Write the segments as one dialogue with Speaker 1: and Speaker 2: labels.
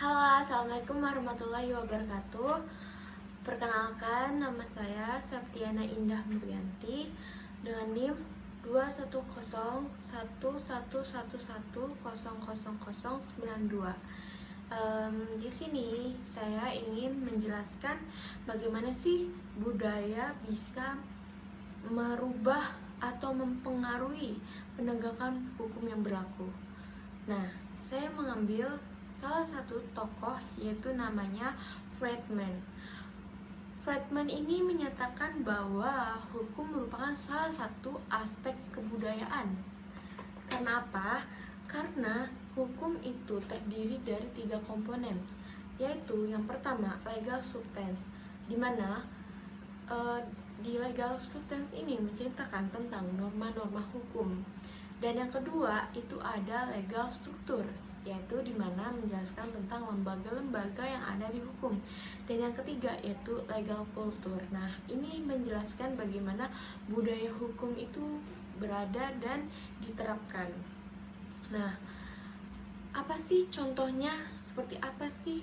Speaker 1: Halo, assalamualaikum warahmatullahi wabarakatuh. Perkenalkan, nama saya Septiana Indah Murianti dengan NIM 2101111000092. Di sini saya ingin menjelaskan bagaimana sih budaya bisa merubah atau mempengaruhi penegakan hukum yang berlaku. Nah, saya mengambil salah satu tokoh yaitu namanya Friedman. Friedman ini menyatakan bahwa hukum merupakan salah satu aspek kebudayaan. Karena apa? Karena hukum itu terdiri dari 3 komponen, yaitu yang pertama legal substance, di mana di legal substance ini menceritakan tentang norma-norma hukum. Dan yang kedua itu ada legal struktur, yaitu dimana menjelaskan tentang lembaga-lembaga yang ada di hukum. Dan yang ketiga yaitu legal culture. Nah, ini menjelaskan bagaimana budaya hukum itu berada dan diterapkan. Nah, apa sih contohnya? Seperti apa sih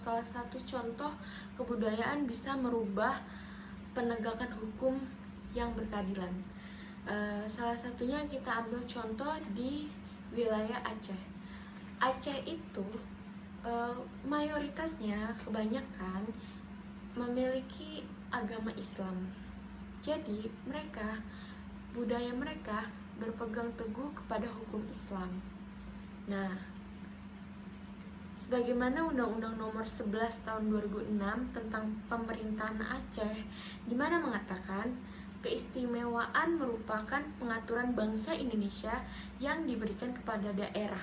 Speaker 1: salah satu contoh kebudayaan bisa merubah penegakan hukum yang berkeadilan? Salah satunya kita ambil contoh di wilayah Aceh. Aceh itu mayoritasnya kebanyakan memiliki agama Islam. Jadi budaya mereka berpegang teguh kepada hukum Islam. Nah, sebagaimana Undang-Undang Nomor 11 Tahun 2006 tentang Pemerintahan Aceh, di mana mengatakan keistimewaan merupakan pengaturan bangsa Indonesia yang diberikan kepada daerah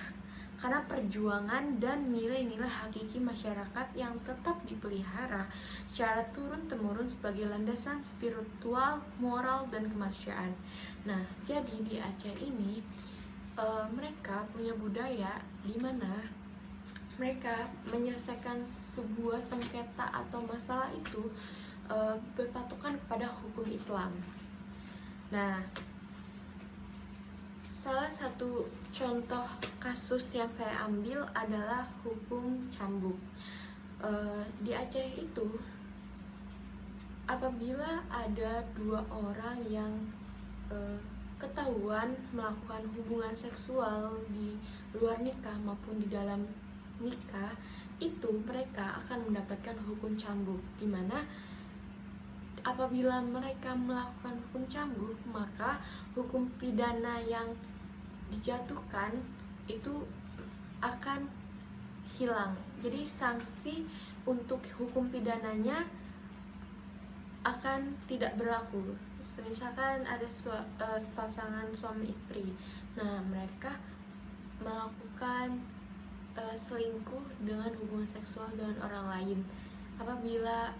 Speaker 1: karena perjuangan dan nilai-nilai hakiki masyarakat yang tetap dipelihara secara turun-temurun sebagai landasan spiritual, moral, dan kemanusiaan. Nah, jadi di Aceh ini mereka punya budaya di mana mereka menyelesaikan sebuah sengketa atau masalah itu berpatokan kepada hukum Islam. Nah, salah satu contoh kasus yang saya ambil adalah hukum cambuk. Di Aceh itu, apabila ada 2 orang yang ketahuan melakukan hubungan seksual di luar nikah maupun di dalam nikah, itu mereka akan mendapatkan hukum cambuk, di mana apabila mereka melakukan hukum cambuk, maka hukum pidana yang dijatuhkan itu akan hilang. Jadi sanksi untuk hukum pidananya akan tidak berlaku. Misalkan ada pasangan suami istri, nah mereka melakukan selingkuh dengan hubungan seksual dengan orang lain. Apabila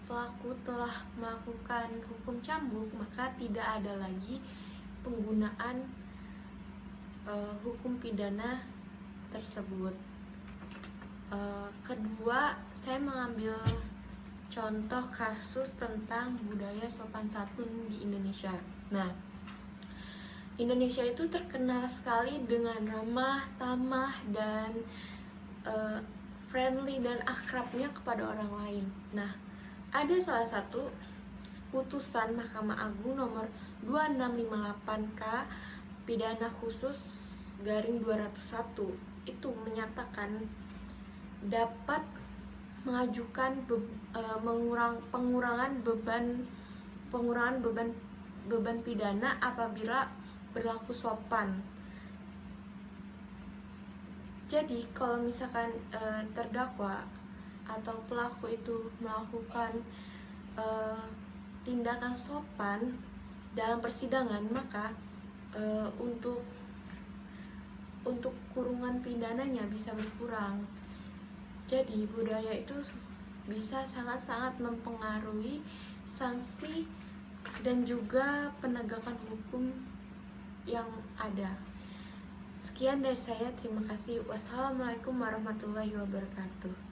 Speaker 1: pelaku telah melakukan hukum cambuk, maka tidak ada lagi penggunaan hukum pidana tersebut. Kedua, saya mengambil contoh kasus tentang budaya sopan santun di Indonesia. Nah, Indonesia itu terkenal sekali dengan ramah, tamah, dan friendly dan akrabnya kepada orang lain. Nah, ada salah satu putusan Mahkamah Agung nomor 2658K pidana khusus garing 201 itu menyatakan dapat mengajukan pengurangan beban pidana apabila berlaku sopan. Jadi kalau misalkan terdakwa atau pelaku itu melakukan tindakan sopan dalam persidangan, maka untuk kurungan pidananya bisa berkurang. Jadi budaya itu bisa sangat-sangat mempengaruhi sanksi dan juga penegakan hukum yang ada. Sekian dari saya, terima kasih. Wassalamualaikum warahmatullahi wabarakatuh.